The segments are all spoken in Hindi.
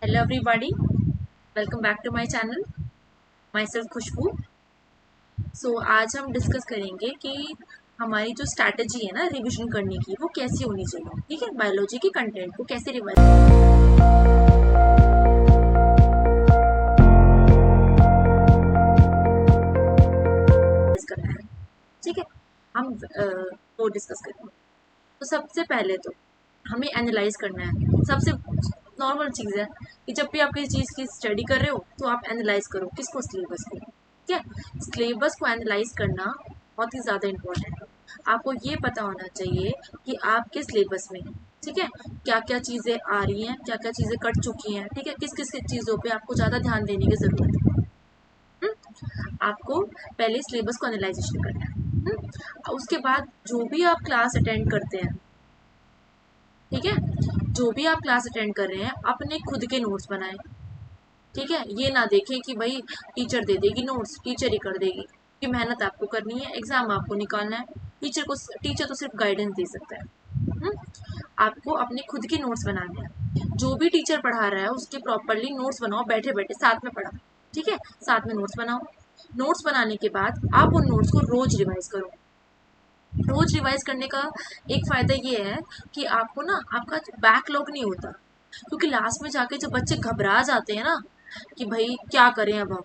Hello everybody, welcome back to my channel. Myself Khushboo. आज हम डिस्कस करेंगे कि हमारी जो स्ट्रैटेजी है ना रिवीजन करने की, वो कैसी होनी चाहिए। ठीक है, बायोलॉजी के कंटेंट को कैसे रिवाइज करना है। ठीक है, हम वो डिस्कस करेंगे। तो सबसे पहले तो हमें एनालाइज करना है। सबसे नॉर्मल चीज़ है कि जब भी आप किसी चीज़ की स्टडी कर रहे हो तो आप एनालाइज करो किसको, सिलेबस को। ठीक है, सिलेबस को एनालाइज करना बहुत ही ज़्यादा इम्पोर्टेंट है। आपको ये पता होना चाहिए कि आपके सिलेबस में, ठीक है, क्या क्या चीज़ें आ रही हैं, क्या क्या चीज़ें कट चुकी हैं। ठीक है, किस किस चीज़ों पे आपको ज़्यादा ध्यान देने की ज़रूरत है। आपको पहले सिलेबस को एनालाइजेशन करना है। उसके बाद जो भी आप क्लास अटेंड करते हैं, ठीक है, जो भी आप क्लास अटेंड कर रहे हैं अपने खुद के नोट्स बनाएं। ठीक है, ये ना देखें कि भाई टीचर दे देगी नोट्स, टीचर ही कर देगी, कि मेहनत आपको करनी है, एग्जाम आपको निकालना है। टीचर तो सिर्फ गाइडेंस दे सकता है। हम्म? आपको अपने खुद के नोट्स बनाने हैं। जो भी टीचर पढ़ा रहा है उसके प्रॉपरली नोट्स बनाओ, बैठे बैठे साथ में पढ़ा। ठीक है, साथ में नोट्स बनाओ। नोट्स बनाने के बाद आप उन नोट्स को रोज रिवाइज करो। रोज रिवाइज करने का एक फायदा ये है कि आपको ना आपका बैकलॉग नहीं होता। क्योंकि लास्ट में जाके जब बच्चे घबरा जाते हैं ना कि भाई क्या करें अब हम,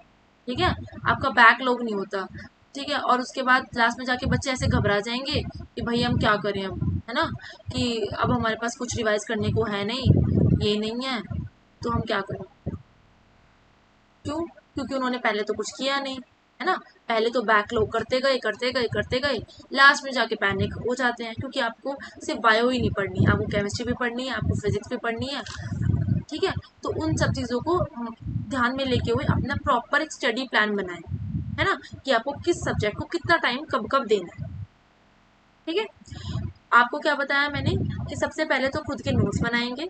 ठीक है, आपका बैकलॉग नहीं होता। ठीक है, और उसके बाद लास्ट में जाके बच्चे ऐसे घबरा जाएंगे कि भाई हम क्या करें अब, है ना, कि अब हमारे पास कुछ रिवाइज करने को है नहीं, ये नहीं है, तो हम क्या करें। क्यों? क्योंकि उन्होंने पहले तो कुछ किया नहीं, है ना। पहले तो बैकलॉग करते गए करते गए करते गए, लास्ट में जाके पैनिक हो जाते हैं। क्योंकि आपको सिर्फ बायो ही नहीं पढ़नी, आपको केमिस्ट्री भी पढ़नी है, आपको फिजिक्स भी पढ़नी है। ठीक है, तो उन सब चीज़ों को ध्यान में लेके हुए अपना प्रॉपर एक स्टडी प्लान बनाएं, है ना, कि आपको किस सब्जेक्ट को कितना टाइम कब कब देना है। ठीक है, आपको क्या बताया मैंने कि सबसे पहले तो खुद के नोट्स बनाएंगे,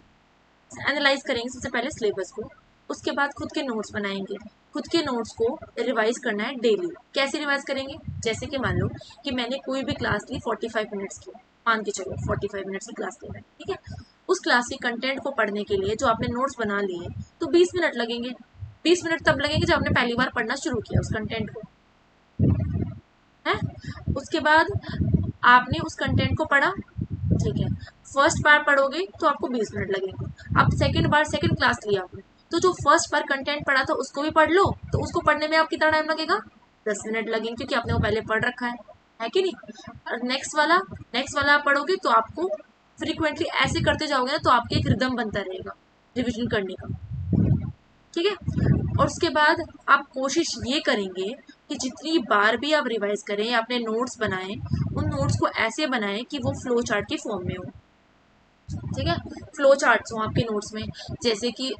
एनालाइज करेंगे सबसे पहले सिलेबस को। उसके बाद खुद के नोट्स बनाएंगे। खुद के नोट्स को रिवाइज करना है डेली। कैसे रिवाइज करेंगे? जैसे कि मान लो कि मैंने कोई भी क्लास ली 45 मिनट्स की, मान के चलो 45 मिनट्स की क्लास लेना है। ठीक है, उस क्लास के कंटेंट को पढ़ने के लिए जो आपने नोट्स बना लिए तो 20 मिनट लगेंगे। 20 मिनट तब लगेंगे जब आपने पहली बार पढ़ना शुरू किया उस कंटेंट को, है। उसके बाद आपने उस कंटेंट को पढ़ा, ठीक है, फर्स्ट बार पढ़ोगे तो आपको 20 मिनट लगेंगे। अब सेकंड बार सेकंड क्लास लिया आपने, तो जो फर्स्ट बार कंटेंट पढ़ा था उसको भी पढ़ लो, तो उसको पढ़ने में आप कितना टाइम लगेगा? 10 मिनट लगेंगे, क्योंकि आपने वो पहले पढ़ रखा है कि नहीं। और नेक्स्ट वाला आप पढ़ोगे तो आपको फ्रिक्वेंटली ऐसे करते जाओगे ना, तो आपके एक रिदम बनता रहेगा रिविजन करने का। ठीक है, और उसके बाद आप कोशिश ये करेंगे कि जितनी बार भी आप रिवाइज करें या अपने नोट्स बनाएं, उन नोट्स को ऐसे बनाएं कि वो फ्लो चार्ट के फॉर्म में हो। ठीक है, फ्लो चार्ट्स हो आपके नोट्स में। जैसे कि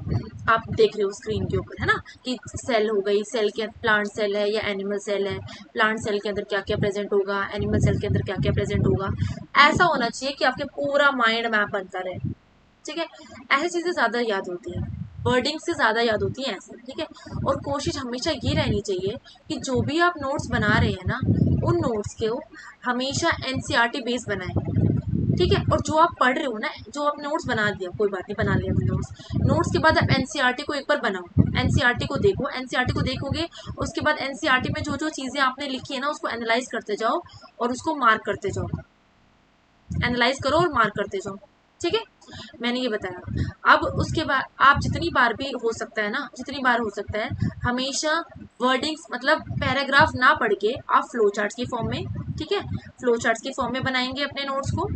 आप देख रहे हो स्क्रीन के ऊपर, है ना, कि सेल हो गई, सेल के प्लांट सेल है या एनिमल सेल है, प्लांट सेल के अंदर क्या क्या प्रेजेंट होगा, एनिमल सेल के अंदर क्या क्या प्रेजेंट होगा। ऐसा होना चाहिए कि आपके पूरा माइंड मैप बनता रहे। ठीक है, ऐसी चीज़ें ज़्यादा याद होती हैं, वर्डिंग से ज़्यादा याद होती हैं ऐसे। ठीक है, और कोशिश हमेशा ये रहनी चाहिए कि जो भी आप नोट्स बना रहे हैं ना, उन नोट्स को हमेशा एनसीईआरटी बेस बनाएं। ठीक है, और जो आप पढ़ रहे हो ना, जो आप नोट्स बना दिया, कोई बात नहीं, बना लिया नोट्स, नोट्स के बाद आप एनसीईआरटी को एक बार बनाओ, एनसीईआरटी को देखो। एनसीईआरटी को देखोगे, उसके बाद एनसीईआरटी में जो जो चीज़ें आपने लिखी है ना उसको एनालाइज करते जाओ और उसको मार्क करते जाओ। एनालाइज करो और मार्क करते जाओ। ठीक है, मैंने ये बताया। अब उसके बाद आप जितनी बार भी हो सकता है ना, जितनी बार हो सकता है, हमेशा वर्डिंग्स मतलब पैराग्राफ ना पढ़ के आप फ्लो चार्ट्स की फॉर्म में, ठीक है, फ्लो चार्ट्स की फॉर्म में बनाएंगे अपने नोट्स को।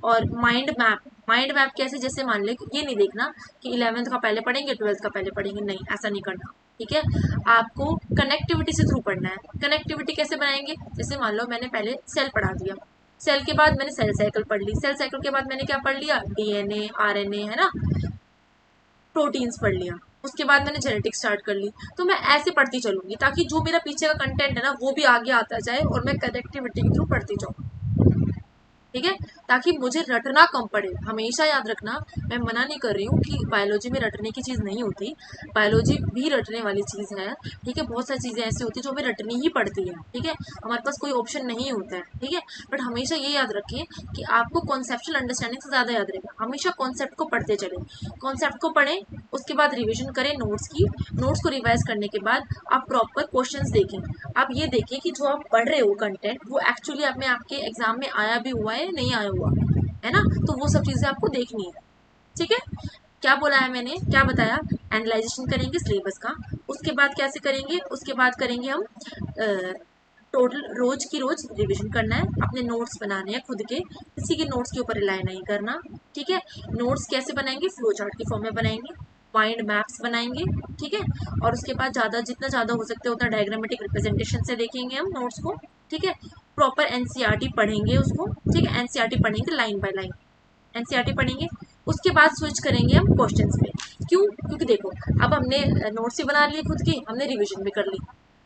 और माइंड मैप कैसे? जैसे मान ले, ये नहीं देखना कि 11th का पहले पढ़ेंगे 12th का पहले पढ़ेंगे, नहीं, ऐसा नहीं करना। ठीक है, आपको कनेक्टिविटी से थ्रू पढ़ना है। कनेक्टिविटी कैसे बनाएंगे? जैसे मान लो मैंने पहले सेल पढ़ा दिया, सेल के बाद मैंने सेल साइकिल पढ़ ली, सेल साइकिल के बाद मैंने क्या पढ़ लिया? डीएनए, आरएनए, है ना, प्रोटीन्स पढ़ लिया। उसके बाद मैंने जेनेटिक्स स्टार्ट कर ली। तो मैं ऐसे पढ़ती चलूंगी ताकि जो मेरा पीछे का कंटेंट है ना वो भी आगे आता जाए और मैं कनेक्टिविटी के थ्रू पढ़ती जाऊँ। ठीक है, ताकि मुझे रटना कम पड़े। हमेशा याद रखना, मैं मना नहीं कर रही हूँ कि बायोलॉजी में रटने की चीज़ नहीं होती, बायोलॉजी भी रटने वाली चीज़ है। ठीक है, बहुत सारी चीज़ें ऐसी होती है जो हमें रटनी ही पड़ती है। ठीक है, हमारे पास कोई ऑप्शन नहीं होता है। ठीक है, बट हमेशा ये याद रखिए कि आपको कॉन्सेप्चुअल अंडरस्टैंडिंग से ज़्यादा याद रहेगा। हमेशा कॉन्सेप्ट को पढ़ते चलें, कॉन्सेप्ट को पढ़ें, उसके बाद रिविजन करें नोट्स की, नोट्स को रिवाइज करने के बाद आप प्रॉपर क्वेश्चंस देखें। आप ये देखिए कि जो आप पढ़ रहे हो कंटेंट, वो एक्चुअली आप में आपके एग्जाम में आया भी हुआ है नहीं आया हुआ है ना, तो वो सब चीज़ें आपको देखनी है। ठीक है, क्या बोला है मैंने, क्या बताया, एनालाइजेशन करेंगे सिलेबस का, उसके बाद कैसे करेंगे, उसके बाद करेंगे हम टोटल रोज की रोज रिवीजन करना है, अपने नोट्स बनाने हैं खुद के, किसी के नोट्स के ऊपर रिलाई नहीं करना। ठीक है, नोट्स कैसे बनाएंगे, फ्लो चार्ट की फॉर्म में बनाएंगे, माइंड मैप्स बनाएंगे। ठीक है, और उसके बाद ज़्यादा जितना ज़्यादा हो सकते उतना डायग्रामेटिक रिप्रेजेंटेशन से देखेंगे हम नोट्स को। ठीक है, प्रॉपर एनसीईआरटी पढ़ेंगे उसको। ठीक है, एनसीईआरटी पढ़ेंगे लाइन बाय लाइन, एनसीईआरटी पढ़ेंगे, उसके बाद स्विच करेंगे हम क्वेश्चंस पे। क्यों, क्योंकि देखो, अब हमने नोट्स भी बना लिए खुद की, हमने रिवीजन भी कर ली।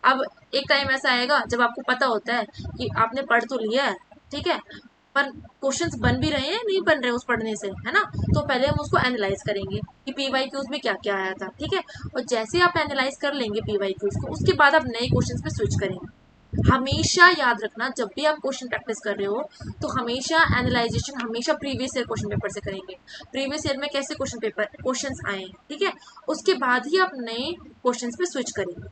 अब एक टाइम ऐसा आएगा जब आपको पता होता है कि आपने पढ़ तो लिया है, ठीक है, पर क्वेश्चंस बन भी रहे हैं नहीं बन रहे उस पढ़ने से, है ना, तो पहले हम उसको एनालाइज करेंगे कि पीवाई क्यूज में क्या क्या आया था। ठीक है, और जैसे आप एनालाइज कर लेंगे पीवाई क्यूज को, उसके बाद आप नए क्वेश्चंस पे स्विच करेंगे। हमेशा याद रखना, जब भी आप क्वेश्चन प्रैक्टिस कर रहे हो तो हमेशा एनालाइजेशन हमेशा प्रीवियस ईयर क्वेश्चन पेपर से करेंगे, प्रीवियस ईयर में कैसे क्वेश्चन पेपर क्वेश्चंस आए हैं। ठीक है, उसके बाद ही आप नए क्वेश्चंस पे स्विच करेंगे।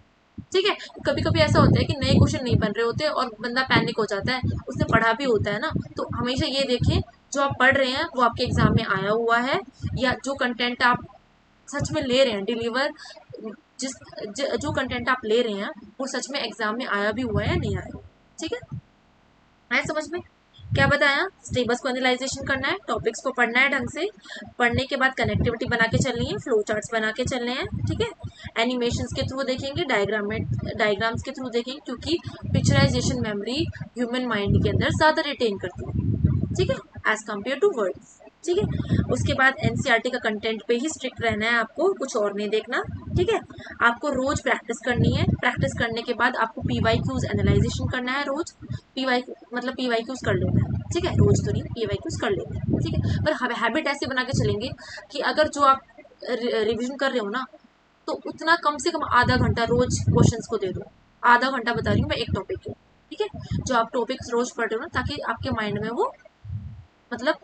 ठीक है, कभी कभी ऐसा होता है कि नए क्वेश्चन नहीं बन रहे होते और बंदा पैनिक हो जाता है, उसने पढ़ा भी होता है ना, तो हमेशा ये देखें जो आप पढ़ रहे हैं वो आपके एग्जाम में आया हुआ है, या जो कंटेंट आप सच में ले रहे हैं डिलीवर, जिस जो कंटेंट आप ले रहे हैं वो सच में एग्जाम में आया भी हुआ है या नहीं आया। ठीक है, आया समझ में, क्या बताया, सिलेबस को एनालाइजेशन करना है, टॉपिक्स को पढ़ना है ढंग से, पढ़ने के बाद कनेक्टिविटी बना के चलनी है, फ्लो चार्ट्स बना के चलने हैं। ठीक है, एनिमेशंस के थ्रू देखेंगे, डायग्राम्स के थ्रू देखेंगे, क्योंकि पिक्चराइजेशन मेमोरी ह्यूमन माइंड के अंदर ज़्यादा रिटेन करती है। ठीक है, एज कम्पेयर टू वर्ड्स। ठीक है, उसके बाद एनसीईआरटी का कंटेंट पे ही स्ट्रिक्ट रहना है आपको, कुछ और नहीं देखना। ठीक है, आपको रोज प्रैक्टिस करनी है, प्रैक्टिस करने के बाद आपको पीवाई क्यूज एनालाइजेशन करना है रोज, पीवाई मतलब पीवाई क्यूज कर लेना है। ठीक है, रोज तो नहीं, पीवाई क्यूज कर लेना है। ठीक है, पर हैबिट ऐसे बना के चलेंगे कि अगर जो आप रिविजन कर रहे हो ना, तो उतना कम से कम आधा घंटा रोज क्वेश्चंस को दे दो। आधा घंटा बता रही हूँ मैं एक टॉपिक के। ठीक है, जो आप टॉपिक्स रोज पढ़ रहे हो ना, ताकि आपके माइंड में वो मतलब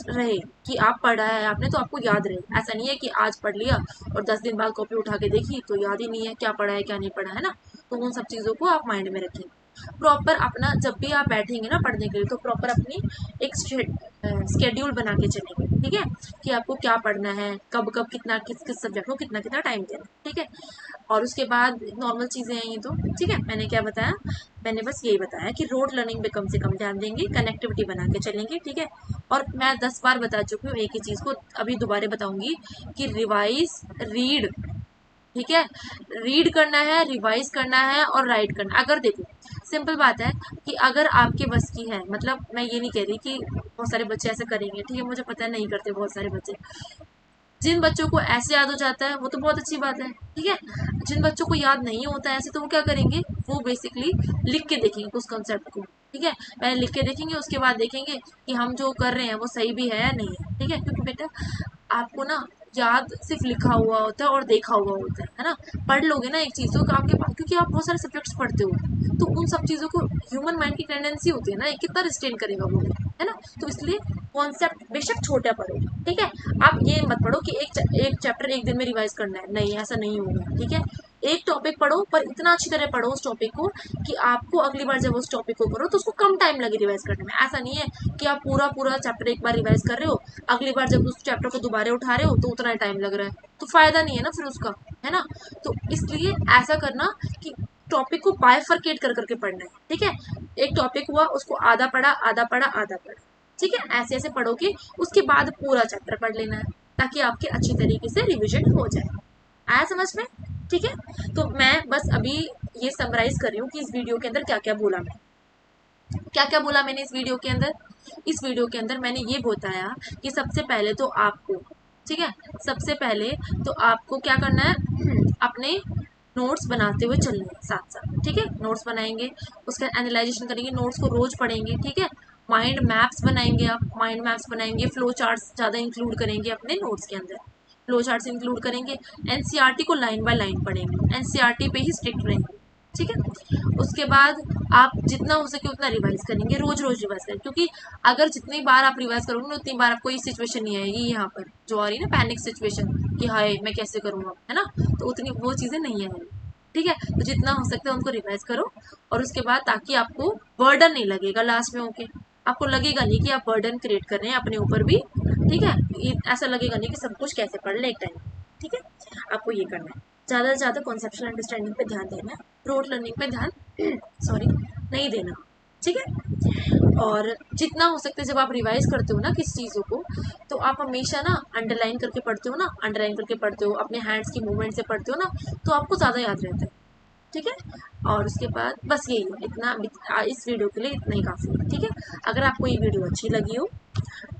रहे कि आप पढ़ा है आपने तो आपको याद रहे। ऐसा नहीं है कि आज पढ़ लिया और 10 दिन बाद कॉपी उठा के देखी तो याद ही नहीं है क्या पढ़ा है क्या नहीं पढ़ा है ना, तो उन सब चीज़ों को आप माइंड में रखें। प्रॉपर अपना जब भी आप बैठेंगे ना पढ़ने के लिए, तो प्रॉपर अपनी एक स्केड्यूल बना के चलेंगे। ठीक है, कि आपको क्या पढ़ना है, कब कब कितना, किस किस सब्जेक्ट को कितना कितना टाइम देना है। ठीक है, और उसके बाद नॉर्मल चीज़ें हैं ये तो। ठीक है, मैंने क्या बताया, मैंने बस यही बताया कि रोड लर्निंग पे कम से कम ध्यान देंगे, कनेक्टिविटी बना के चलेंगे। ठीक है, और मैं 10 बार बता चुकी हूँ एक ही चीज़ को, अभी दोबारा बताऊंगी कि रिवाइज, रीड। ठीक है, रीड करना है, रिवाइज करना है और राइट करना है। अगर देखो, सिंपल बात है कि अगर आपके बस की है, मतलब मैं ये नहीं कह रही कि बहुत सारे बच्चे ऐसे करेंगे, ठीक है, मुझे पता है नहीं करते बहुत सारे बच्चे, जिन बच्चों को ऐसे याद हो जाता है वो तो बहुत अच्छी बात है। ठीक है, जिन बच्चों को याद नहीं होता है ऐसे, तो वो क्या करेंगे, वो बेसिकली लिख के देखेंगे उस कंसेप्ट को। ठीक है, पहले लिख के देखेंगे, उसके बाद देखेंगे कि हम जो कर रहे हैं वो सही भी है या नहीं है। ठीक है, क्योंकि बेटा आपको ना याद सिर्फ लिखा हुआ होता है और देखा हुआ होता है ना, पढ़ लोगे ना एक चीज़ तो आपके पास, क्योंकि आप बहुत सारे सब्जेक्ट्स पढ़ते हो, तो उन सब चीज़ों को ह्यूमन माइंड की टेंडेंसी होती है ना, कितना रिस्टेन करेगा वो, है ना, तो इसलिए कॉन्सेप्ट बेशक छोटा पढ़ो। ठीक है, आप ये मत पढ़ो कि एक चैप्टर एक दिन में रिवाइज करना है, नहीं ऐसा नहीं होगा। ठीक है, एक टॉपिक पढ़ो पर इतना अच्छी तरह पढ़ो उस टॉपिक को कि आपको अगली बार जब उस टॉपिक को करो तो उसको कम टाइम लगे रिवाइज करने में। ऐसा नहीं है कि आप पूरा पूरा चैप्टर एक बार रिवाइज कर रहे हो, अगली बार जब उस चैप्टर को दोबारा उठा रहे हो तो उतना टाइम लग रहा है, तो फायदा नहीं है ना फिर उसका, है ना। तो इसलिए ऐसा करना कि टॉपिक को बायफरकेट कर करके पढ़ना है। ठीक है, एक टॉपिक हुआ उसको आधा पढ़ा आधा पढ़ा आधा पढ़ा। ठीक है, ऐसे ऐसे पढ़ोगे, उसके बाद पूरा चैप्टर पढ़ लेना है, ताकि आपके अच्छी तरीके से रिविजन हो जाए। आया समझ में। ठीक है, तो मैं बस अभी ये समराइज कर रही हूँ कि इस वीडियो के अंदर क्या क्या बोला मैं, क्या क्या बोला मैंने इस वीडियो के अंदर। इस वीडियो के अंदर मैंने ये बताया कि सबसे पहले तो आपको, ठीक है, सबसे पहले तो आपको क्या करना है, अपने नोट्स बनाते हुए चलना है साथ साथ। ठीक है, नोट्स बनाएंगे, उसका एनालाइजेशन करेंगे, नोट्स को रोज पढ़ेंगे। ठीक है, माइंड मैप्स बनाएंगे, आप माइंड मैप्स बनाएंगे, फ्लो चार्ट्स ज़्यादा इंक्लूड करेंगे अपने नोट्स के अंदर, फ्लो चार्ट्स इंक्लूड करेंगे, एनसीईआरटी को लाइन बाय लाइन पढ़ेंगे, एनसीईआरटी पे ही स्ट्रिक्ट रहेंगे, ठीक है। उसके बाद आप जितना हो सके उतना रिवाइज करेंगे, रोज रोज रिवाइज करेंगे, क्योंकि अगर जितनी बार आप रिवाइज करोगे ना उतनी बार आपको ये सिचुएशन नहीं आएगी यहाँ पर जो आ रही है ना, पैनिक सिचुएशन कि हाय मैं कैसे करूँगा, है ना, तो उतनी वो चीज़ें नहीं आएंगी, ठीक है। तो जितना हो सकता है उनको रिवाइज करो, और उसके बाद ताकि आपको बर्डन नहीं लगेगा लास्ट में होके, आपको लगेगा नहीं कि आप बर्डन क्रिएट कर रहे हैं अपने ऊपर भी, ठीक है, ऐसा लगेगा नहीं कि सब कुछ कैसे पढ़ ले एक टाइम, ठीक है। आपको ये करना है, ज़्यादा से ज़्यादा कॉन्सेप्चुअल अंडरस्टैंडिंग पे ध्यान देना है, रोट लर्निंग पे ध्यान सॉरी नहीं देना, ठीक है। और जितना हो सकता है जब आप रिवाइज करते हो ना किस चीज़ों को, तो आप हमेशा ना अंडरलाइन करके पढ़ते हो ना, अंडरलाइन करके पढ़ते हो, अपने हैंड्स की मूवमेंट से पढ़ते हो ना, तो आपको ज़्यादा याद रहता है, ठीक है। और उसके बाद बस यही है, इतना इस वीडियो के लिए इतना ही काफ़ी है, ठीक है। अगर आपको ये वीडियो अच्छी लगी हो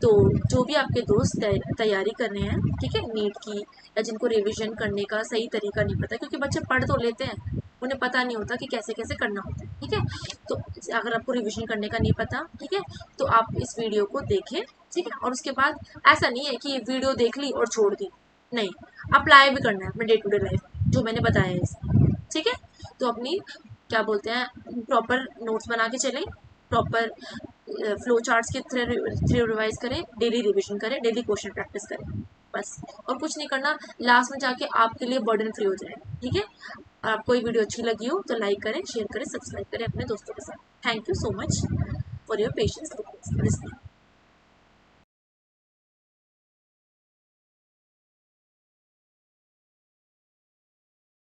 तो जो भी आपके दोस्त तैयारी कर रहे हैं, ठीक है, नीट की, या जिनको रिवीजन करने का सही तरीका नहीं पता, क्योंकि बच्चे पढ़ तो लेते हैं, उन्हें पता नहीं होता कि कैसे कैसे करना होता है, ठीक है। तो अगर आपको रिवीजन करने का नहीं पता, ठीक है, तो आप इस वीडियो को देखें, ठीक है। और उसके बाद ऐसा नहीं है कि वीडियो देख ली और छोड़ दी, नहीं, अप्लाई भी करना है अपने डे टू डे लाइफ जो मैंने बताया है इसमें, ठीक है। तो अपनी क्या बोलते हैं प्रॉपर नोट्स बना के चलें, प्रॉपर फ्लो चार्ट्स के थ्रू रिवाइज करें, डेली रिवीजन करें, डेली क्वेश्चन प्रैक्टिस करें, बस, और कुछ नहीं करना, लास्ट में जाके आपके लिए बर्डन फ्री हो जाएगा, ठीक है। और आपको ये वीडियो अच्छी लगी हो तो लाइक करें, शेयर करें, सब्सक्राइब करें अपने दोस्तों के साथ। Thank you so much for your patience listening.